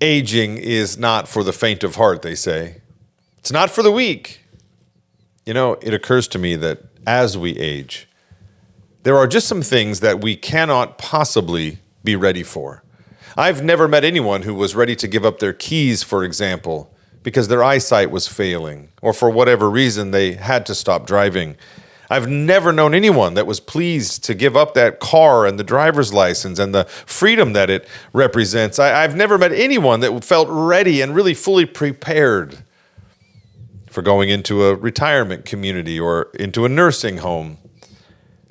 Aging is not for the faint of heart, they say. It's not for the weak. You know, it occurs to me that as we age, there are just some things that we cannot possibly be ready for. I've never met anyone who was ready to give up their keys, for example, because their eyesight was failing, or for whatever reason they had to stop driving. I've never known anyone that was pleased to give up that car and the driver's license and the freedom that it represents. I've never met anyone that felt ready and really fully prepared for going into a retirement community or into a nursing home.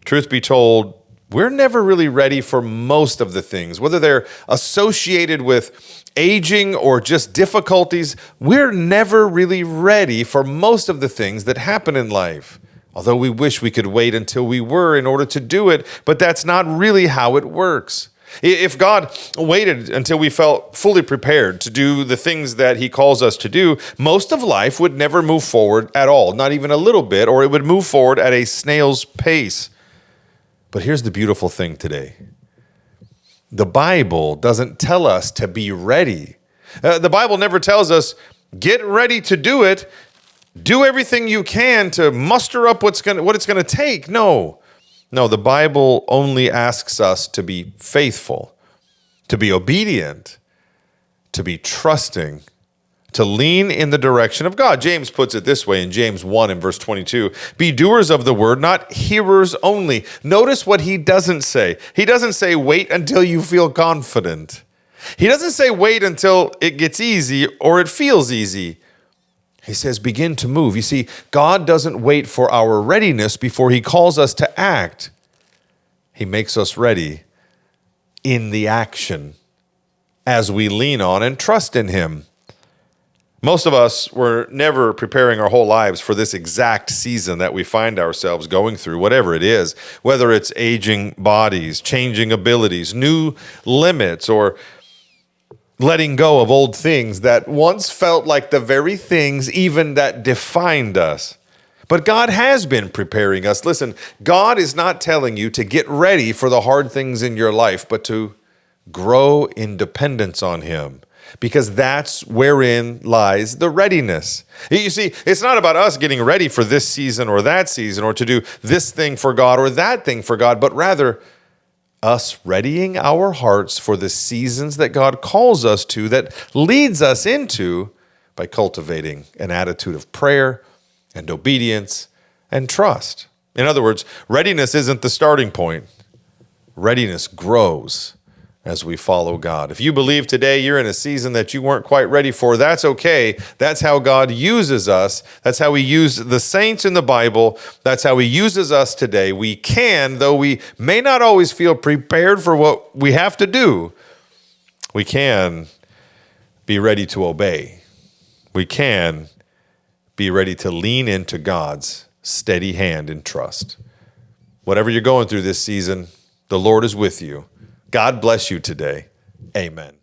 Truth be told, we're never really ready for most of the things, whether they're associated with aging or just difficulties. We're never really ready for most of the things that happen in life. Although we wish we could wait until we were in order to do it, but that's not really how it works. If God waited until we felt fully prepared to do the things that he calls us to do, most of life would never move forward at all, not even a little bit, or it would move forward at a snail's pace. But here's the beautiful thing today. The Bible doesn't tell us to be ready. The Bible never tells us, get ready to do it. Do everything you can to muster up what it's going to take. No, the Bible only asks us to be faithful, to be obedient, to be trusting, to lean in the direction of God. James puts it this way in James 1 and verse 22, be doers of the word, not hearers only. Notice what he doesn't say. He doesn't say wait until you feel confident. He doesn't say wait until it gets easy or it feels easy. He says, begin to move. You see, God doesn't wait for our readiness before he calls us to act. He makes us ready in the action as we lean on and trust in him. Most of us were never preparing our whole lives for this exact season that we find ourselves going through, whatever it is, whether it's aging bodies, changing abilities, new limits, or letting go of old things that once felt like the very things even that defined us. But God has been preparing us. Listen, God is not telling you to get ready for the hard things in your life, but to grow in dependence on him, because that's wherein lies the readiness. You see, it's not about us getting ready for this season or that season or to do this thing for God or that thing for God, but rather us readying our hearts for the seasons that God calls us to, that leads us into, by cultivating an attitude of prayer and obedience and trust. In other words, readiness isn't the starting point. Readiness grows as we follow God. If you believe today you're in a season that you weren't quite ready for, that's okay. That's how God uses us. That's how he used the saints in the Bible. That's how he uses us today. We can, though we may not always feel prepared for what we have to do, we can be ready to obey. We can be ready to lean into God's steady hand in trust. Whatever you're going through this season, the Lord is with you. God bless you today. Amen.